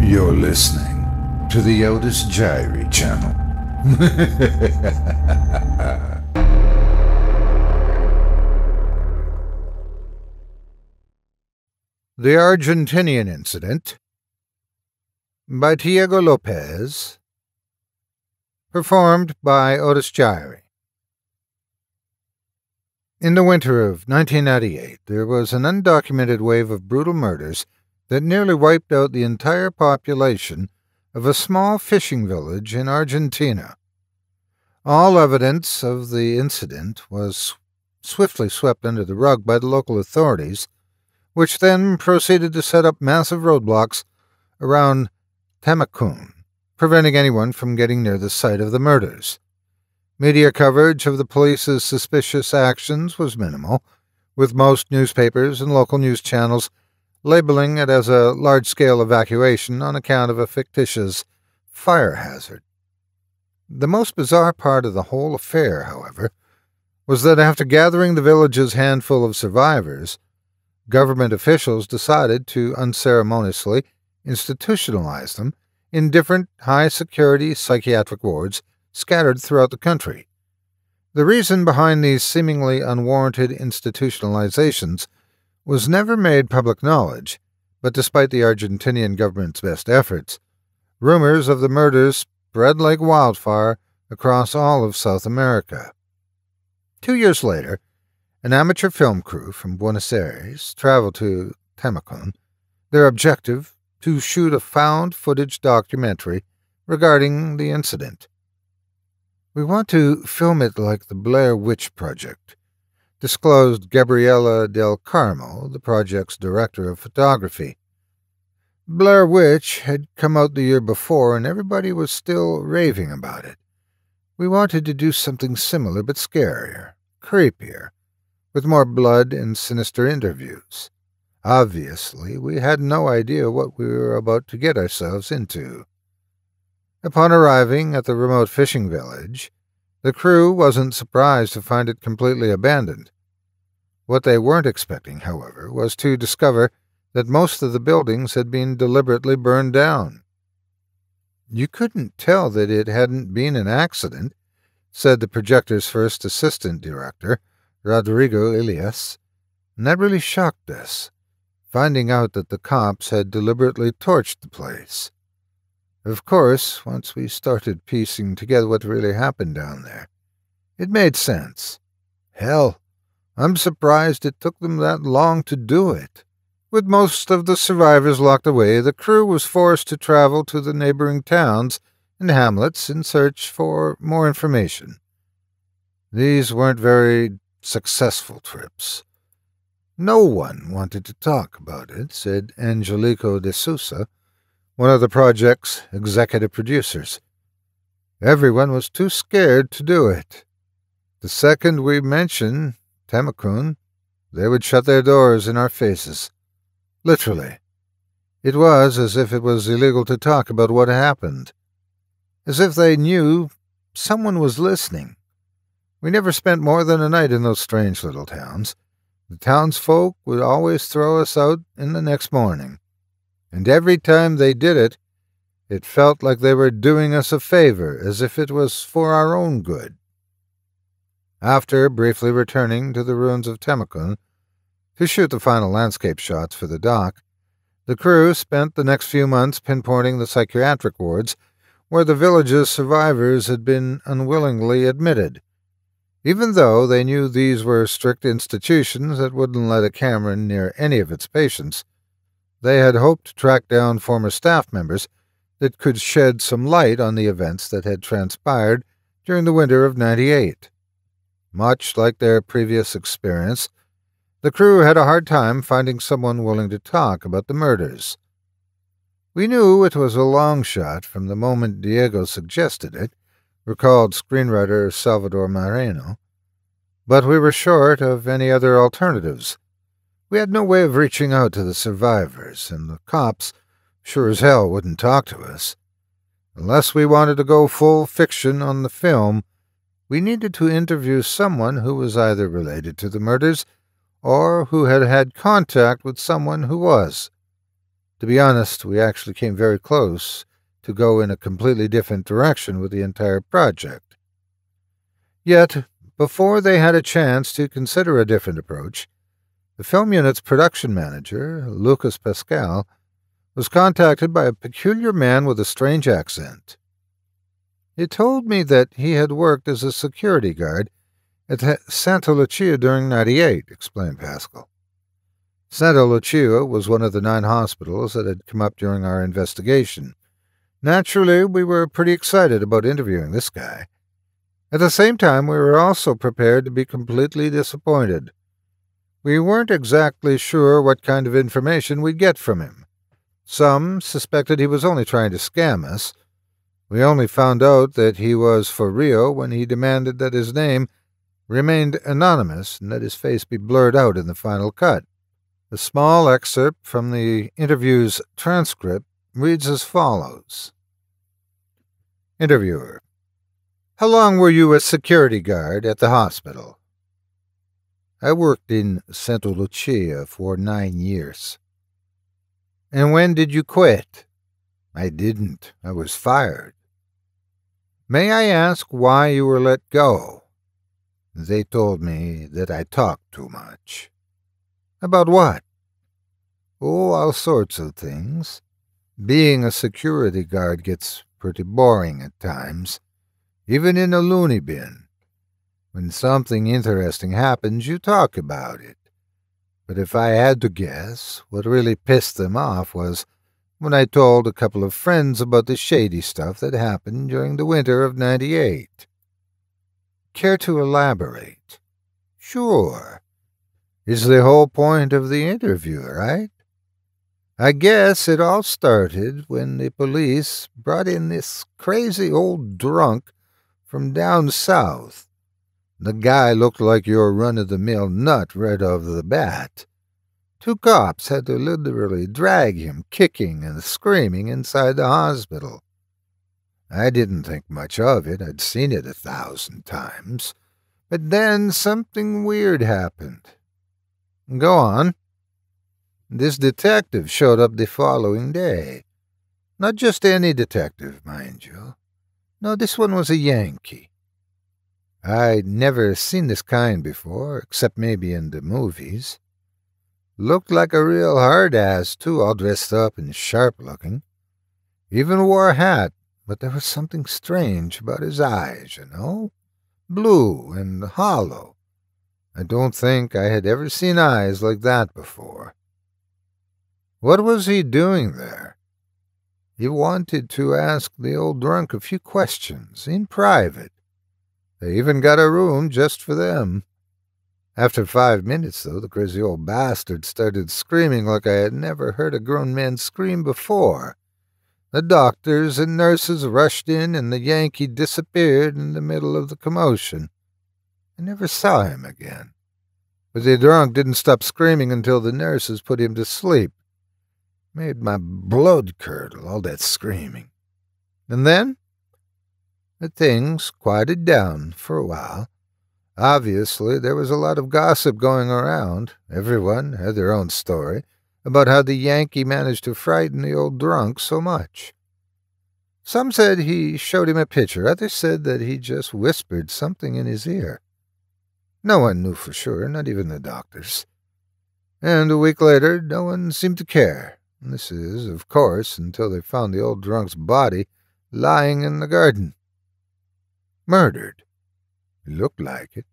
You're listening to the Otis Jiry channel. The Argentinian Incident by TIAGO Lopes, performed by Otis Jiry. In the winter of 1998, there was an undocumented wave of brutal murders that nearly wiped out the entire population of a small fishing village in Argentina. All evidence of the incident was swiftly swept under the rug by the local authorities, which then proceeded to set up massive roadblocks around Temacun, preventing anyone from getting near the site of the murders. Media coverage of the police's suspicious actions was minimal, with most newspapers and local news channels labeling it as a large-scale evacuation on account of a fictitious fire hazard. The most bizarre part of the whole affair, however, was that after gathering the village's handful of survivors, government officials decided to unceremoniously institutionalize them in different high-security psychiatric wards scattered throughout the country. The reason behind these seemingly unwarranted institutionalizations was never made public knowledge, but despite the Argentinian government's best efforts, rumors of the murders spread like wildfire across all of South America. 2 years later, an amateur film crew from Buenos Aires traveled to Temacun, their objective to shoot a found-footage documentary regarding the incident. "We want to film it like the Blair Witch Project," disclosed Gabriela del Carmo, the project's director of photography. Blair Witch had come out the year before, and everybody was still raving about it. We wanted to do something similar but scarier, creepier, with more blood and sinister interviews. Obviously, we had no idea what we were about to get ourselves into. Upon arriving at the remote fishing village, the crew wasn't surprised to find it completely abandoned. What they weren't expecting, however, was to discover that most of the buildings had been deliberately burned down. "You couldn't tell that it hadn't been an accident," said the projector's first assistant director, Rodrigo Elias, and that really shocked us, finding out that the cops had deliberately torched the place. Of course, once we started piecing together what really happened down there, it made sense. Hell, I'm surprised it took them that long to do it. With most of the survivors locked away, the crew was forced to travel to the neighboring towns and hamlets in search for more information. These weren't very successful trips. "No one wanted to talk about it," said Angelico de Sousa, one of the project's executive producers. "Everyone was too scared to do it. The second we mentioned Temacun, they would shut their doors in our faces. Literally. It was as if it was illegal to talk about what happened. As if they knew someone was listening. We never spent more than a night in those strange little towns. The townsfolk would always throw us out in the next morning. And every time they did it, it felt like they were doing us a favor, as if it was for our own good." After briefly returning to the ruins of Temacun to shoot the final landscape shots for the doc, the crew spent the next few months pinpointing the psychiatric wards where the village's survivors had been unwillingly admitted. Even though they knew these were strict institutions that wouldn't let a camera near any of its patients, they had hoped to track down former staff members that could shed some light on the events that had transpired during the winter of '98. Much like their previous experience, the crew had a hard time finding someone willing to talk about the murders. "We knew it was a long shot from the moment Diego suggested it," recalled screenwriter Salvador Moreno, "but we were short of any other alternatives. We had no way of reaching out to the survivors, and the cops sure as hell wouldn't talk to us. Unless we wanted to go full fiction on the film, we needed to interview someone who was either related to the murders or who had had contact with someone who was. To be honest, we actually came very close to go in a completely different direction with the entire project. Yet, before they had a chance to consider a different approach, the film unit's production manager, Lucas Pascal, was contacted by a peculiar man with a strange accent. He told me that he had worked as a security guard at Santa Lucia during '98, explained Pascal. Santa Lucia was one of the 9 hospitals that had come up during our investigation. Naturally, we were pretty excited about interviewing this guy. At the same time, we were also prepared to be completely disappointed. We weren't exactly sure what kind of information we'd get from him. Some suspected he was only trying to scam us. We only found out that he was for real when he demanded that his name remained anonymous and that his face be blurred out in the final cut. A small excerpt from the interview's transcript reads as follows. Interviewer: How long were you a security guard at the hospital? I worked in Santa Lucia for 9 years. And when did you quit? I didn't. I was fired. May I ask why you were let go? They told me that I talked too much. About what? Oh, all sorts of things. Being a security guard gets pretty boring at times, even in a loony bin. When something interesting happens, you talk about it. But if I had to guess, what really pissed them off was when I told a couple of friends about the shady stuff that happened during the winter of '98. Care to elaborate? Sure. Is the whole point of the interview, right? I guess it all started when the police brought in this crazy old drunk from down south. The guy looked like your run-of-the-mill nut right off the bat. 2 cops had to literally drag him, kicking and screaming, inside the hospital. I didn't think much of it. I'd seen it 1,000 times. But then something weird happened. Go on. This detective showed up the following day. Not just any detective, mind you. No, this one was a Yankee. I'd never seen this kind before, except maybe in the movies. Looked like a real hard-ass, too, all dressed up and sharp-looking. Even wore a hat, but there was something strange about his eyes, you know? Blue and hollow. I don't think I had ever seen eyes like that before. What was he doing there? He wanted to ask the old drunk a few questions, in private. They even got a room just for them. After 5 minutes, though, the crazy old bastard started screaming like I had never heard a grown man scream before. The doctors and nurses rushed in, and the Yankee disappeared in the middle of the commotion. I never saw him again. But the drunk didn't stop screaming until the nurses put him to sleep. Made my blood curdle, all that screaming. And then the things quieted down for a while. Obviously, there was a lot of gossip going around. Everyone had their own story about how the Yankee managed to frighten the old drunk so much. Some said he showed him a picture. Others said that he just whispered something in his ear. No one knew for sure, not even the doctors. And a week later, no one seemed to care. And this is, of course, until they found the old drunk's body lying in the garden. Murdered. It looked like it.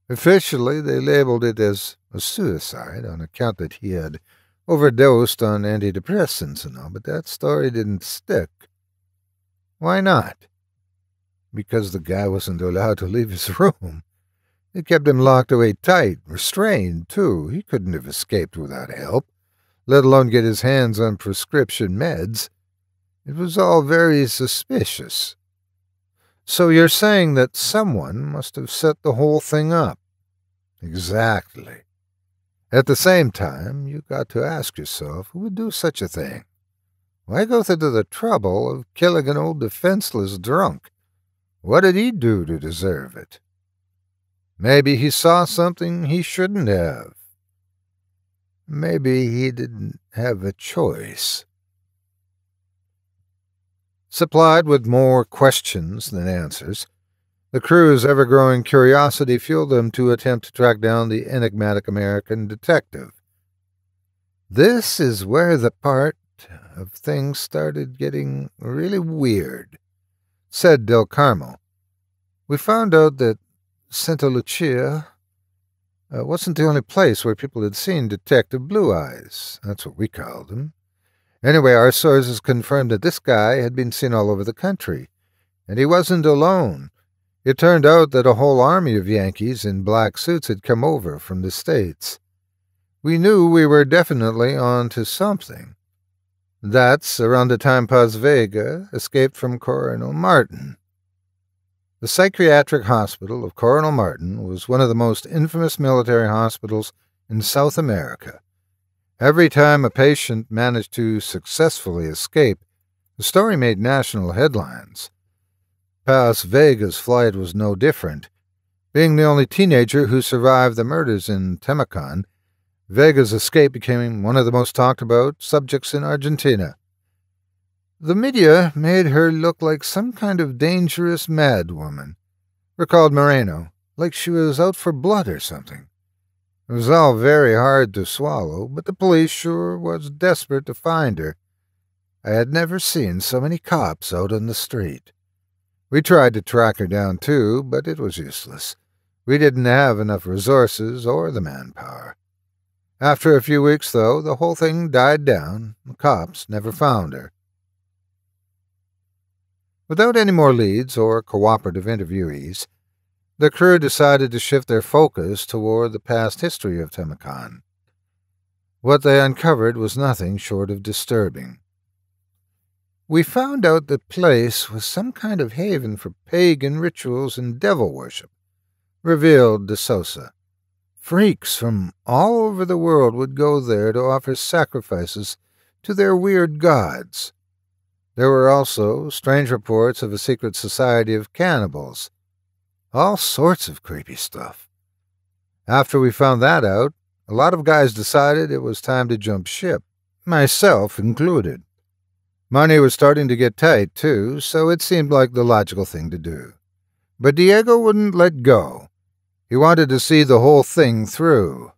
Officially, they labeled it as a suicide on account that he had overdosed on antidepressants and all, but that story didn't stick. Why not? Because the guy wasn't allowed to leave his room. They kept him locked away tight, restrained, too. He couldn't have escaped without help, let alone get his hands on prescription meds. It was all very suspicious. So you're saying that someone must have set the whole thing up? Exactly. At the same time, you got to ask yourself who would do such a thing. Why go through the trouble of killing an old defenseless drunk? What did he do to deserve it? Maybe he saw something he shouldn't have. Maybe he didn't have a choice. Supplied with more questions than answers, the crew's ever-growing curiosity fueled them to attempt to track down the enigmatic American detective. This is where the part of things started getting really weird, said Del Carmo. We found out that Santa Lucia wasn't the only place where people had seen Detective Blue Eyes. That's what we called him. Anyway, our sources confirmed that this guy had been seen all over the country, and he wasn't alone. It turned out that a whole army of Yankees in black suits had come over from the States. We knew we were definitely on to something. That's around the time Paz Vega escaped from Coronel Martin. The psychiatric hospital of Coronel Martin was one of the most infamous military hospitals in South America. Every time a patient managed to successfully escape, the story made national headlines. Paz Vega's flight was no different. Being the only teenager who survived the murders in Temacan, Vega's escape became one of the most talked about subjects in Argentina. The media made her look like some kind of dangerous madwoman, recalled Moreno, like she was out for blood or something. It was all very hard to swallow, but the police sure was desperate to find her. I had never seen so many cops out on the street. We tried to track her down too, but it was useless. We didn't have enough resources or the manpower. After a few weeks, though, the whole thing died down. The cops never found her. Without any more leads or cooperative interviewees, the crew decided to shift their focus toward the past history of Temacan. What they uncovered was nothing short of disturbing. We found out the place was some kind of haven for pagan rituals and devil worship, revealed De Sosa. Freaks from all over the world would go there to offer sacrifices to their weird gods. There were also strange reports of a secret society of cannibals. All sorts of creepy stuff. After we found that out, a lot of guys decided it was time to jump ship, myself included. Money was starting to get tight, too, so it seemed like the logical thing to do. But Diego wouldn't let go. He wanted to see the whole thing through.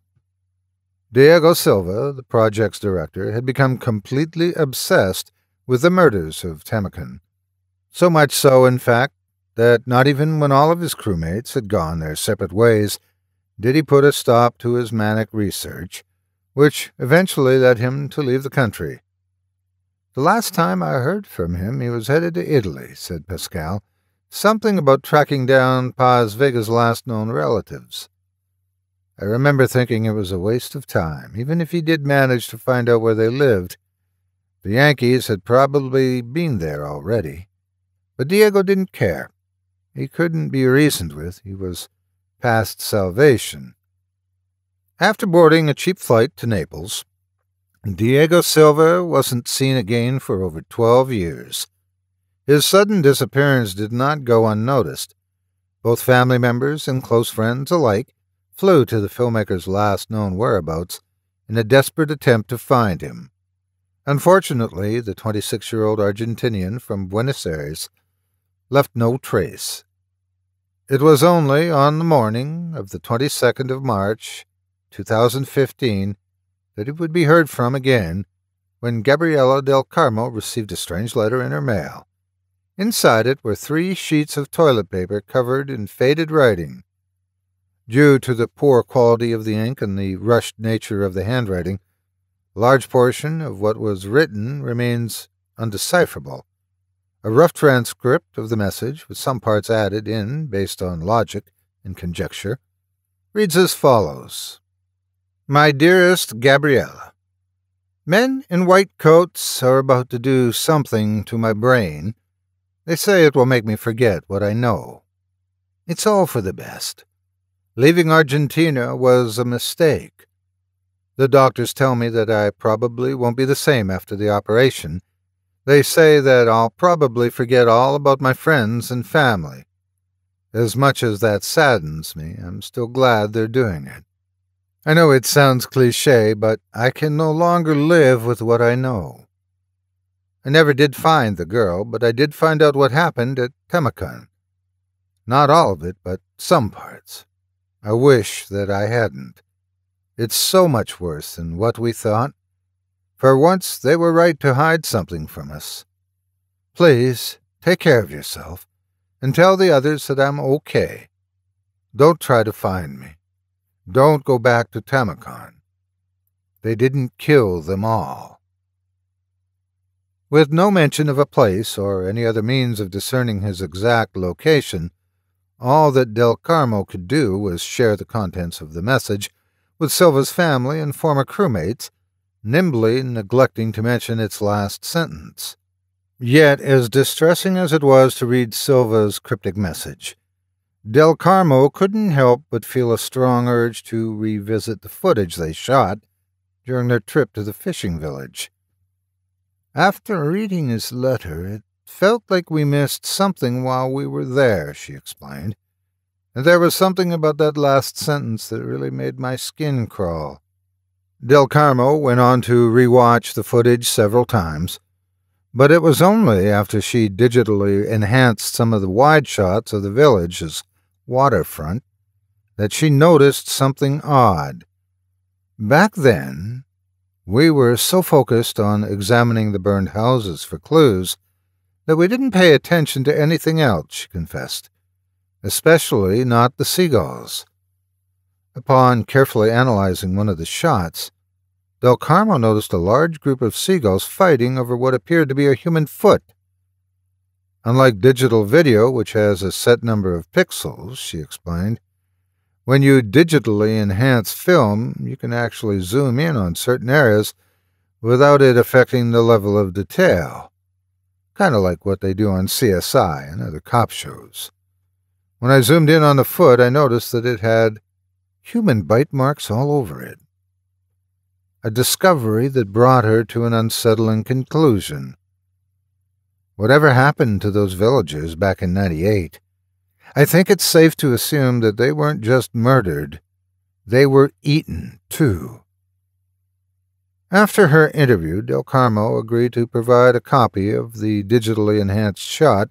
Diego Silva, the project's director, had become completely obsessed with the murders of Temacan. So much so, in fact, that not even when all of his crewmates had gone their separate ways did he put a stop to his manic research, which eventually led him to leave the country. The last time I heard from him, he was headed to Italy, said Pascal. Something about tracking down Paz Vega's last known relatives. I remember thinking it was a waste of time, even if he did manage to find out where they lived. The Yankees had probably been there already. But Diego didn't care. He couldn't be reasoned with. He was past salvation. After boarding a cheap flight to Naples, Diego Silva wasn't seen again for over 12 years. His sudden disappearance did not go unnoticed. Both family members and close friends alike flew to the filmmaker's last known whereabouts in a desperate attempt to find him. Unfortunately, the 26-year-old Argentinian from Buenos Aires left no trace. It was only on the morning of the 22nd of March, 2015, that he would be heard from again when Gabriela del Carmo received a strange letter in her mail. Inside it were 3 sheets of toilet paper covered in faded writing. Due to the poor quality of the ink and the rushed nature of the handwriting, a large portion of what was written remains undecipherable. A rough transcript of the message, with some parts added in based on logic and conjecture, reads as follows. My dearest Gabriela, men in white coats are about to do something to my brain. They say it will make me forget what I know. It's all for the best. Leaving Argentina was a mistake. The doctors tell me that I probably won't be the same after the operation. They say that I'll probably forget all about my friends and family. As much as that saddens me, I'm still glad they're doing it. I know it sounds cliché, but I can no longer live with what I know. I never did find the girl, but I did find out what happened at Temakan. Not all of it, but some parts. I wish that I hadn't. It's so much worse than what we thought. For once, they were right to hide something from us. Please, take care of yourself, and tell the others that I'm okay. Don't try to find me. Don't go back to Temakan. They didn't kill them all. With no mention of a place or any other means of discerning his exact location, all that Del Carmo could do was share the contents of the message with Silva's family and former crewmates, nimbly neglecting to mention its last sentence. Yet, as distressing as it was to read Silva's cryptic message, Del Carmo couldn't help but feel a strong urge to revisit the footage they shot during their trip to the fishing village. After reading his letter, it felt like we missed something while we were there, she explained. And there was something about that last sentence that really made my skin crawl. Del Carmo went on to rewatch the footage several times, but it was only after she digitally enhanced some of the wide shots of the village's waterfront that she noticed something odd. Back then, we were so focused on examining the burned houses for clues that we didn't pay attention to anything else, she confessed, especially not the seagulls. Upon carefully analyzing one of the shots, Del Carmo noticed a large group of seagulls fighting over what appeared to be a human foot. Unlike digital video, which has a set number of pixels, she explained, when you digitally enhance film, you can actually zoom in on certain areas without it affecting the level of detail, kind of like what they do on CSI and other cop shows. When I zoomed in on the foot, I noticed that it had human bite marks all over it. A discovery that brought her to an unsettling conclusion. Whatever happened to those villagers back in '98, I think it's safe to assume that they weren't just murdered, they were eaten, too. After her interview, Del Carmo agreed to provide a copy of the digitally enhanced shot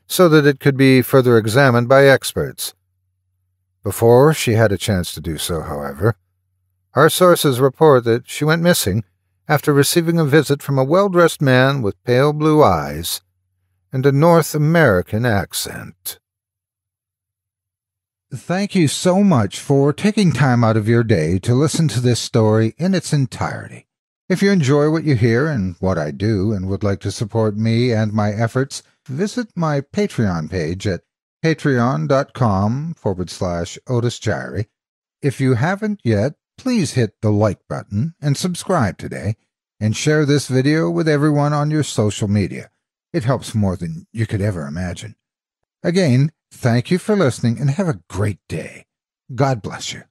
so that it could be further examined by experts. Before she had a chance to do so, however, our sources report that she went missing after receiving a visit from a well-dressed man with pale blue eyes and a North American accent. Thank you so much for taking time out of your day to listen to this story in its entirety. If you enjoy what you hear and what I do and would like to support me and my efforts, visit my Patreon page at patreon.com/Otis Jiry. If you haven't yet, please hit the like button and subscribe today, and share this video with everyone on your social media. It helps more than you could ever imagine. Again, thank you for listening and have a great day. God bless you.